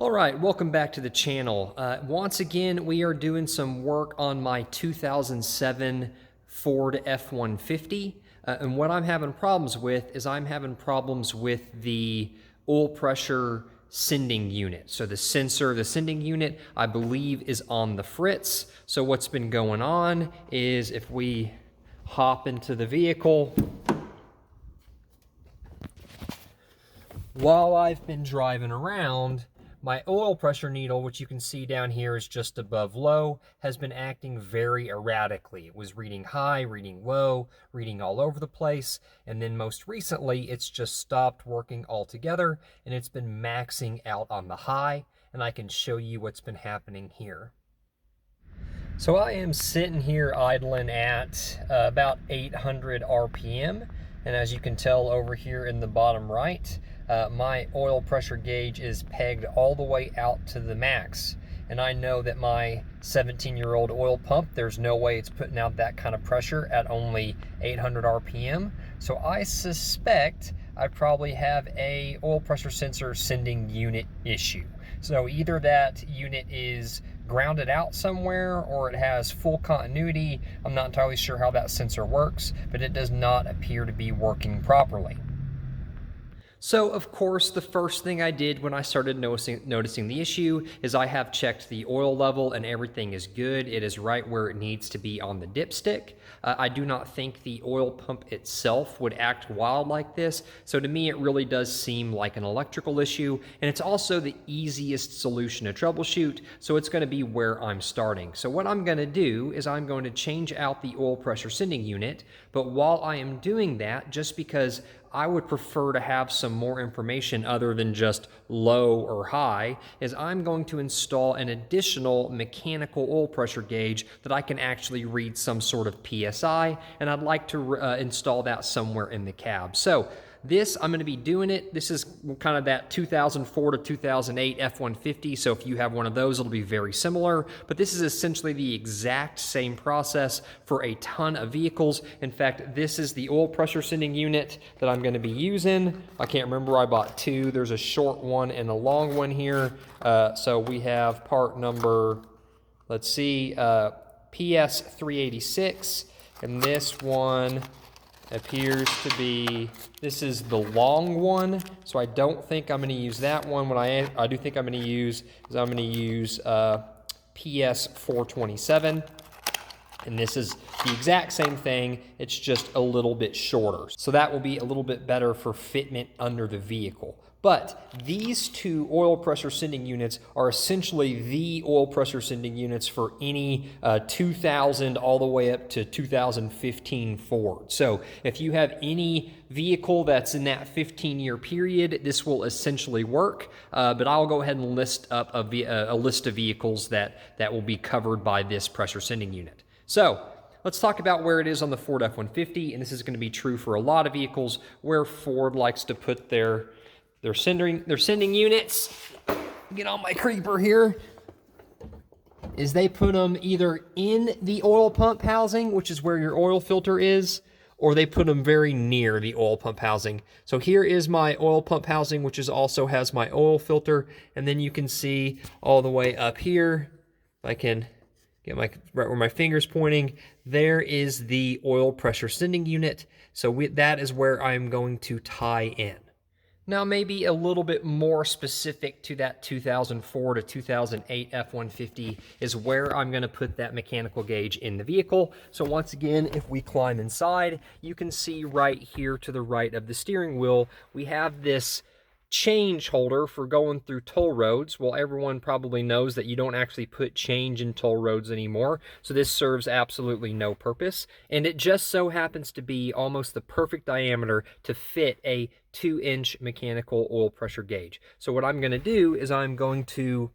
All right, welcome back to the channel. Once again, we are doing some work on my 2007 Ford F-150. And what I'm having problems with is I'm having problems with the oil pressure sending unit. So the sensor, the sending unit, I believe is on the fritz. So what's been going on is if we hop into the vehicle, while I've been driving around, my oil pressure needle, which you can see down here is just above low, has been acting very erratically. It was reading high, reading low, reading all over the place, and then most recently it's just stopped working altogether and it's been maxing out on the high, and I can show you what's been happening here. So I am sitting here idling at about 800 RPM, and as you can tell over here in the bottom right, my oil pressure gauge is pegged all the way out to the max. And I know that my 17-year-old oil pump, there's no way it's putting out that kind of pressure at only 800 RPM. So I suspect I probably have a oil pressure sensor sending unit issue. So either that unit is grounded out somewhere or it has full continuity. I'm not entirely sure how that sensor works, but it does not appear to be working properly. So, of course, the first thing I did when I started noticing the issue is I have checked the oil level and everything is good. It is right where it needs to be on the dipstick. I do not think the oil pump itself would act wild like this. So to me, it really does seem like an electrical issue, and it's also the easiest solution to troubleshoot. So it's going to be where I'm starting. So what I'm going to do is I'm going to change out the oil pressure sending unit. But while I am doing that, just because I would prefer to have some more information other than just low or high, is I'm going to install an additional mechanical oil pressure gauge that I can actually read some sort of PSI, and I'd like to install that somewhere in the cab. So this, I'm going to be doing it. This is kind of that 2004 to 2008 F-150, so if you have one of those, it'll be very similar. But this is essentially the exact same process for a ton of vehicles. In fact, this is the oil pressure sending unit that I'm going to be using. I can't remember, I bought two. There's a short one and a long one here. So we have part number, let's see, PS386, and this one appears to be, this is the long one, so I don't think I'm going to use that one. What I do think I'm going to use is I'm going to use PS427, and this is the exact same thing, it's just a little bit shorter. So that will be a little bit better for fitment under the vehicle. But these two oil pressure sending units are essentially the oil pressure sending units for any 2000 all the way up to 2015 Ford. So if you have any vehicle that's in that 15-year period, this will essentially work. But I'll go ahead and list up a list of vehicles that will be covered by this pressure sending unit. So let's talk about where it is on the Ford F-150, and this is going to be true for a lot of vehicles where Ford likes to put their sending units, get on my creeper here, is they put them either in the oil pump housing, which is where your oil filter is, or they put them very near the oil pump housing. So here is my oil pump housing, which also has my oil filter, and then you can see all the way up here, if I can get right where my finger's pointing, there is the oil pressure sending unit. So that is where I'm going to tie in. Now, maybe a little bit more specific to that 2004 to 2008 F-150 is where I'm going to put that mechanical gauge in the vehicle. So once again, if we climb inside, you can see right here to the right of the steering wheel, we have this change holder for going through toll roads. Well, everyone probably knows that you don't actually put change in toll roads anymore, so this serves absolutely no purpose, and it just so happens to be almost the perfect diameter to fit a 2-inch mechanical oil pressure gauge. So what I'm going to do is I'm going to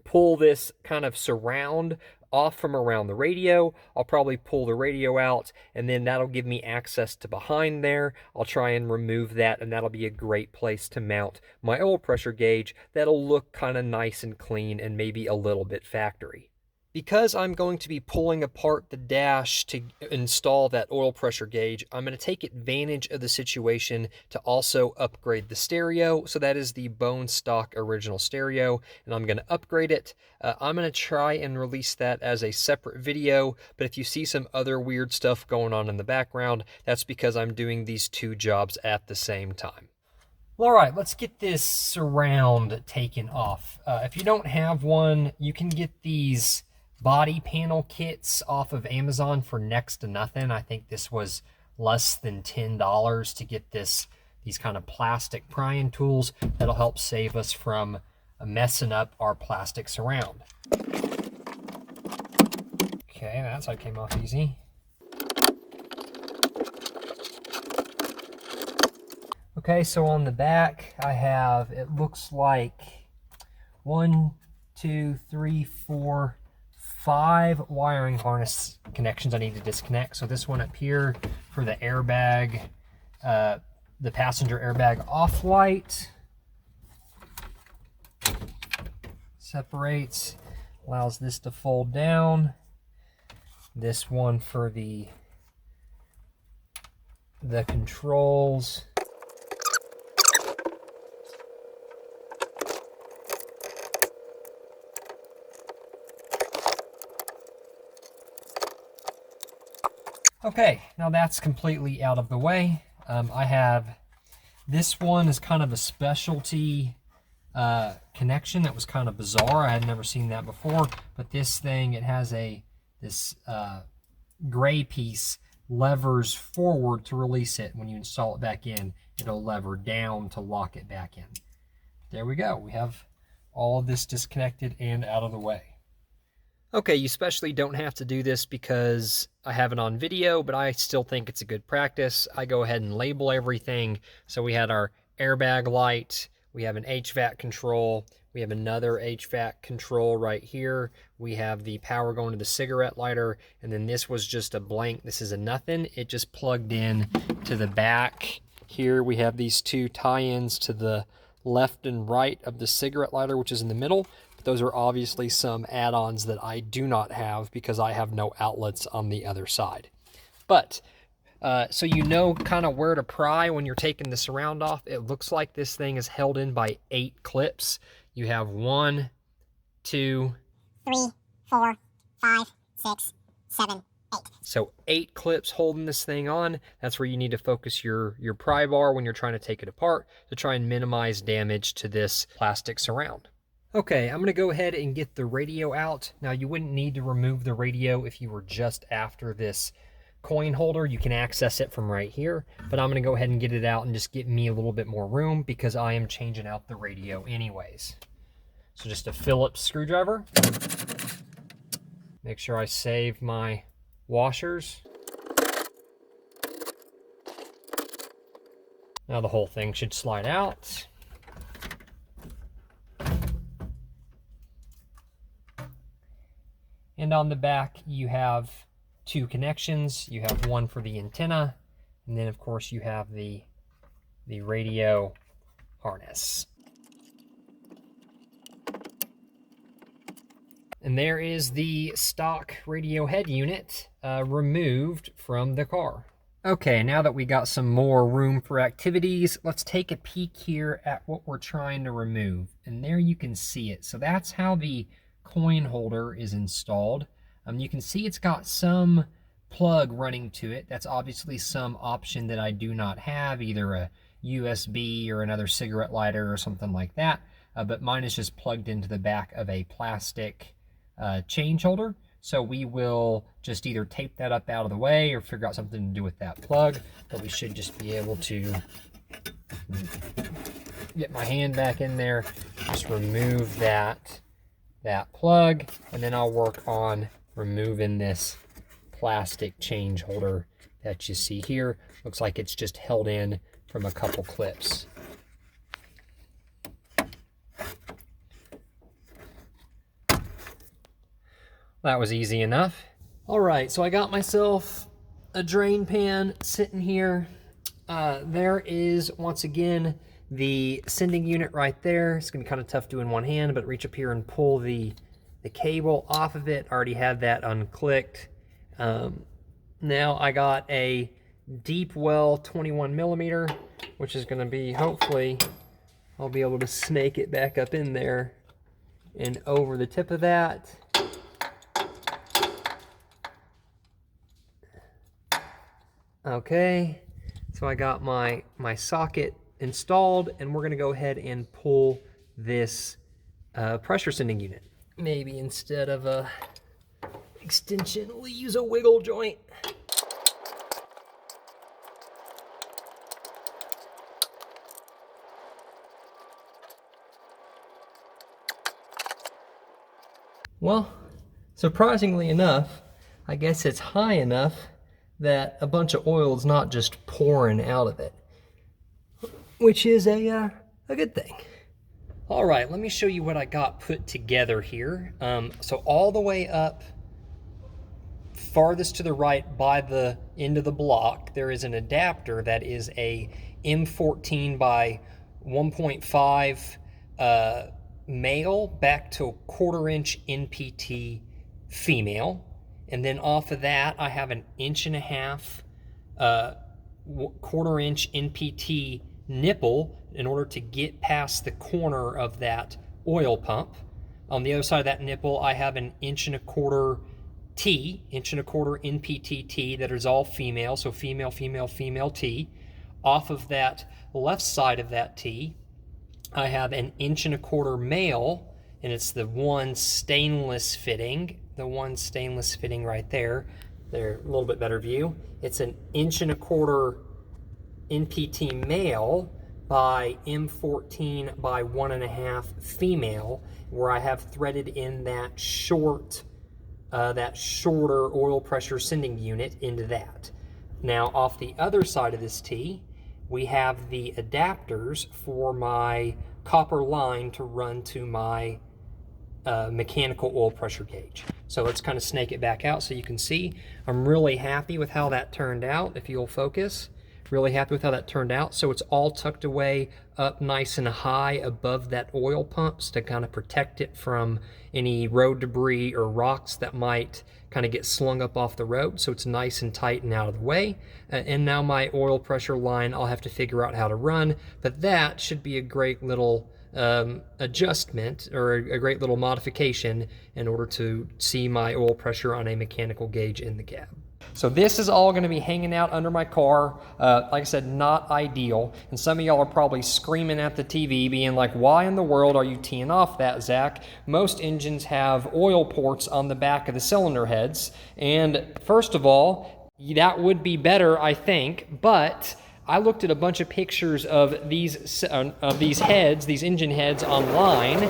pull this kind of surround off from around the radio. I'll probably pull the radio out, and then that'll give me access to behind there. I'll try and remove that, and that'll be a great place to mount my oil pressure gauge. That'll look kind of nice and clean and maybe a little bit factory. Because I'm going to be pulling apart the dash to install that oil pressure gauge, I'm going to take advantage of the situation to also upgrade the stereo. So that is the bone stock original stereo, and I'm going to upgrade it. I'm going to try and release that as a separate video, but if you see some other weird stuff going on in the background, that's because I'm doing these two jobs at the same time. All right, let's get this surround taken off. If you don't have one, you can get these body panel kits off of Amazon for next to nothing. I think this was less than $10 to get these kind of plastic prying tools that'll help save us from messing up our plastic surround. Okay, that side came off easy. Okay, so on the back I have, it looks like 1, 2, 3, 4, 5 wiring harness connections I need to disconnect. So this one up here for the airbag, the passenger airbag off light, separates, allows this to fold down. This one for the controls. Okay, now that's completely out of the way. I have, this one is kind of a specialty connection that was kind of bizarre. I had never seen that before, but this thing, it has this gray piece levers forward to release it. When you install it back in, it'll lever down to lock it back in. There we go. We have all of this disconnected and out of the way. Okay, you especially don't have to do this because I have it on video, but I still think it's a good practice. I go ahead and label everything. So we had our airbag light, we have an HVAC control, we have another HVAC control right here, we have the power going to the cigarette lighter, and then this was just a blank. This is a nothing. It just plugged in to the back. Here we have these two tie-ins to the left and right of the cigarette lighter, which is in the middle. Those are obviously some add-ons that I do not have because I have no outlets on the other side. But, so you know kind of where to pry when you're taking the surround off. It looks like this thing is held in by 8 clips. You have 1, 2, 3, 4, 5, 6, 7, 8. So 8 clips holding this thing on. That's where you need to focus your pry bar when you're trying to take it apart to try and minimize damage to this plastic surround. Okay, I'm going to go ahead and get the radio out. Now, you wouldn't need to remove the radio if you were just after this coin holder. You can access it from right here, but I'm going to go ahead and get it out and just get me a little bit more room because I am changing out the radio anyways. So just a Phillips screwdriver. Make sure I save my washers. Now the whole thing should slide out. And on the back, you have 2 connections. You have one for the antenna, and then of course you have the radio harness. And there is the stock radio head unit removed from the car. Okay, now that we got some more room for activities, let's take a peek here at what we're trying to remove. And there you can see it. So that's how the coin holder is installed. You can see it's got some plug running to it. That's obviously some option that I do not have, either a USB or another cigarette lighter or something like that. But mine is just plugged into the back of a plastic change holder. So we will just either tape that up out of the way or figure out something to do with that plug. But we should just be able to get my hand back in there, just remove that plug, and then I'll work on removing this plastic change holder that you see here. Looks like it's just held in from a couple clips. That was easy enough. All right, so I got myself a drain pan sitting here. There is, once again, the sending unit right there. It's gonna be kind of tough doing one hand, but reach up here and pull the the cable off of it. Already had that unclicked. Now I got a deep well 21 millimeter, which is going to be, hopefully, I'll be able to snake it back up in there and over the tip of that. Okay, so I got my socket installed, and we're going to go ahead and pull this pressure sending unit. Maybe instead of a extension, we'll use a wiggle joint. Well, surprisingly enough, I guess it's high enough that a bunch of oil is not just pouring out of it, which is a good thing. All right, let me show you what I got put together here. So all the way up, farthest to the right by the end of the block, there is an adapter that is a M14 by 1.5 male back to a 1/4 inch NPT female. And then off of that, I have an 1.5 inch 1/4 inch NPT nipple in order to get past the corner of that oil pump. On the other side of that nipple, I have an 1.25 inch T, 1.25 inch NPT T that is all female, so female, female, female T. Off of that left side of that T, I have an 1.25 inch male, and it's the one stainless fitting, right there. There, a little bit better view. It's an 1.25 inch NPT male by M14 by 1.5 female, where I have threaded in that shorter oil pressure sending unit into that. Now off the other side of this T, we have the adapters for my copper line to run to my mechanical oil pressure gauge. So let's kind of snake it back out so you can see. I'm really happy with how that turned out, if you'll focus. Really happy with how that turned out. So it's all tucked away up nice and high above that oil pumps to kind of protect it from any road debris or rocks that might kind of get slung up off the road. So it's nice and tight and out of the way. And now my oil pressure line, I'll have to figure out how to run, but that should be a great little adjustment or a great little modification in order to see my oil pressure on a mechanical gauge in the cab. So this is all going to be hanging out under my car. Like I said, not ideal. And some of y'all are probably screaming at the TV being like, why in the world are you teeing off that, Zach? Most engines have oil ports on the back of the cylinder heads. And first of all, that would be better, I think, but I looked at a bunch of pictures of these heads, these engine heads online,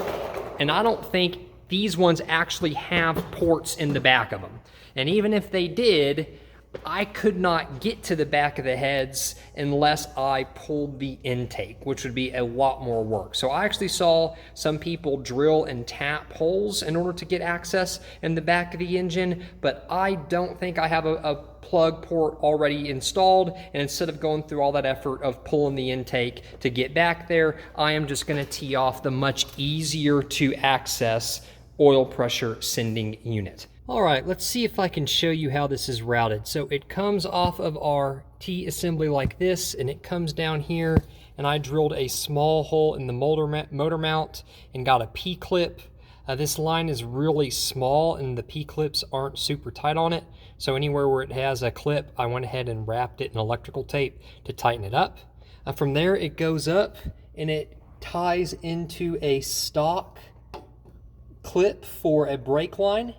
and I don't think these ones actually have ports in the back of them. And even if they did, I could not get to the back of the heads unless I pulled the intake, which would be a lot more work. So I actually saw some people drill and tap holes in order to get access in the back of the engine, but I don't think I have a plug port already installed, and instead of going through all that effort of pulling the intake to get back there, I am just going to tee off the much easier to access oil pressure sending unit. All right, let's see if I can show you how this is routed. So it comes off of our T assembly like this, and it comes down here, and I drilled a small hole in the motor mount and got a P-clip. This line is really small, and the P-clips aren't super tight on it. So anywhere where it has a clip, I went ahead and wrapped it in electrical tape to tighten it up. From there, it goes up, and it ties into a stock clip for a brake line.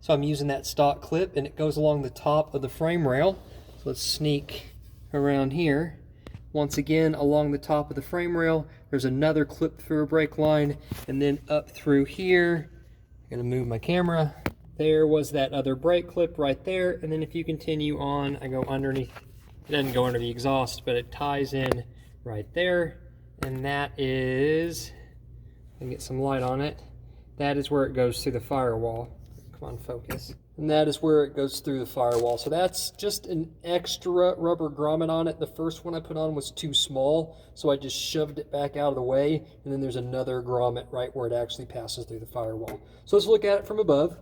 So I'm using that stock clip, and it goes along the top of the frame rail. So let's sneak around here. Once again, along the top of the frame rail, there's another clip for a brake line, and then up through here, I'm gonna move my camera. There was that other brake clip right there, and then if you continue on, I go underneath. It doesn't go under the exhaust, but it ties in right there, and that is, I can get some light on it. That is where it goes through the firewall. Come on, focus. And that is where it goes through the firewall. So that's just an extra rubber grommet on it. The first one I put on was too small, so I just shoved it back out of the way, and then there's another grommet right where it actually passes through the firewall. So let's look at it from above.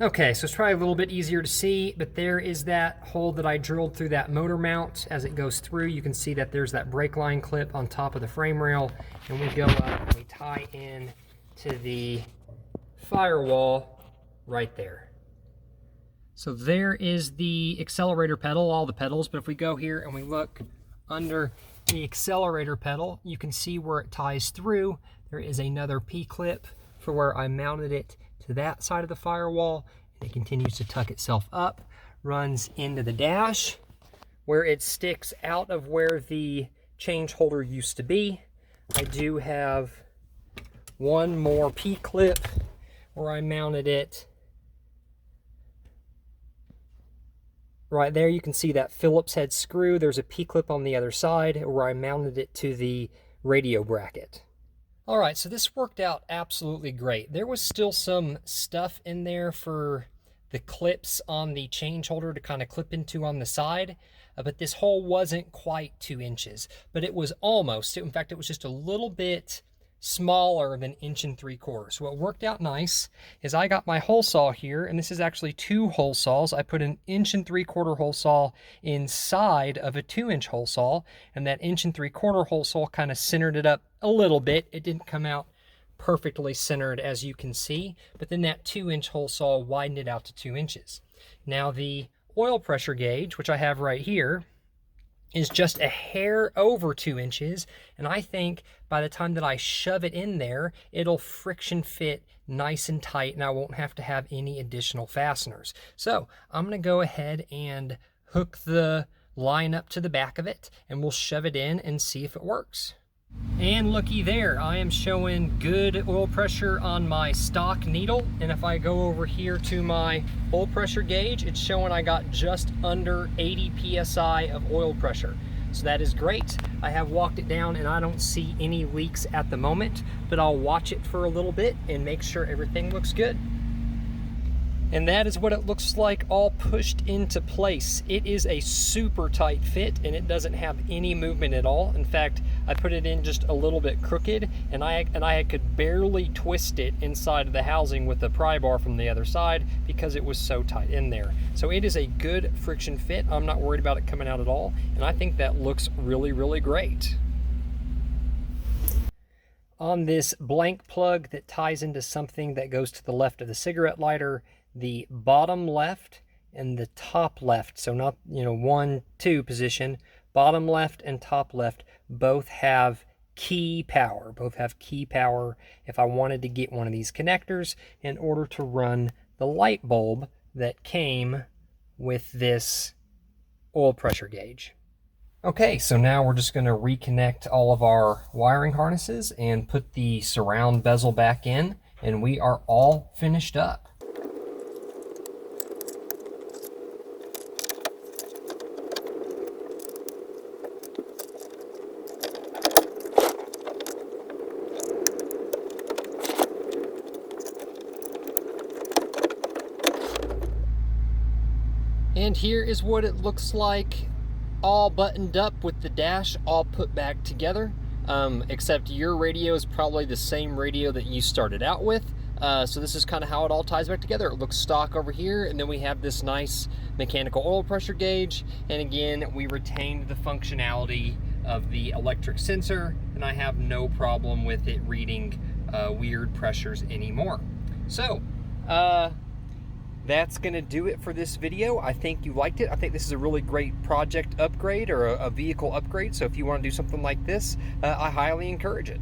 Okay, so it's probably a little bit easier to see, but there is that hole that I drilled through that motor mount. As it goes through, you can see that there's that brake line clip on top of the frame rail, and we go up and we tie in to the firewall right there. So there is the accelerator pedal, all the pedals, but if we go here and we look under the accelerator pedal, you can see where it ties through. There is another P-clip for where I mounted it to that side of the firewall. It continues to tuck itself up, runs into the dash where it sticks out of where the change holder used to be. I do have one more P-clip where I mounted it right there. You can see that Phillips head screw. There's a P-clip on the other side where I mounted it to the radio bracket. All right, so this worked out absolutely great. There was still some stuff in there for the clips on the change holder to kind of clip into on the side, but this hole wasn't quite 2 inches, but it was almost. In fact, it was just a little bit smaller than 1 3/4 inches. So what worked out nice is I got my hole saw here, and this is actually 2 hole saws. I put an 1 3/4 inch hole saw inside of a 2-inch hole saw, and that 1 3/4 inch hole saw kind of centered it up a little bit. It didn't come out perfectly centered, as you can see, but then that 2-inch hole saw widened it out to 2 inches. Now the oil pressure gauge, which I have right here, is just a hair over 2 inches, and I think by the time that I shove it in there, it'll friction fit nice and tight, and I won't have to have any additional fasteners. So I'm going to go ahead and hook the line up to the back of it, and we'll shove it in and see if it works. And looky there, I am showing good oil pressure on my stock needle, and if I go over here to my oil pressure gauge, it's showing I got just under 80 psi of oil pressure. So that is great. I have walked it down and I don't see any leaks at the moment, but I'll watch it for a little bit and make sure everything looks good. And that is what it looks like all pushed into place. It is a super tight fit, and it doesn't have any movement at all. In fact, I put it in just a little bit crooked, and I could barely twist it inside of the housing with the pry bar from the other side because it was so tight in there. So it is a good friction fit. I'm not worried about it coming out at all, and I think that looks really, really great. On this blank plug that ties into something that goes to the left of the cigarette lighter, the bottom left and the top left, so not 1, 2 position, bottom left and top left both have key power. If I wanted to get one of these connectors in order to run the light bulb that came with this oil pressure gauge. Okay, so now we're just going to reconnect all of our wiring harnesses and put the surround bezel back in, and we are all finished up. And here is what it looks like all buttoned up with the dash all put back together, except your radio is probably the same radio that you started out with. So this is kind of how it all ties back together. It looks stock over here, and then we have this nice mechanical oil pressure gauge, and again we retained the functionality of the electric sensor, and I have no problem with it reading weird pressures anymore. So that's going to do it for this video. I think you liked it. I think this is a really great project upgrade or a vehicle upgrade. So if you want to do something like this, I highly encourage it.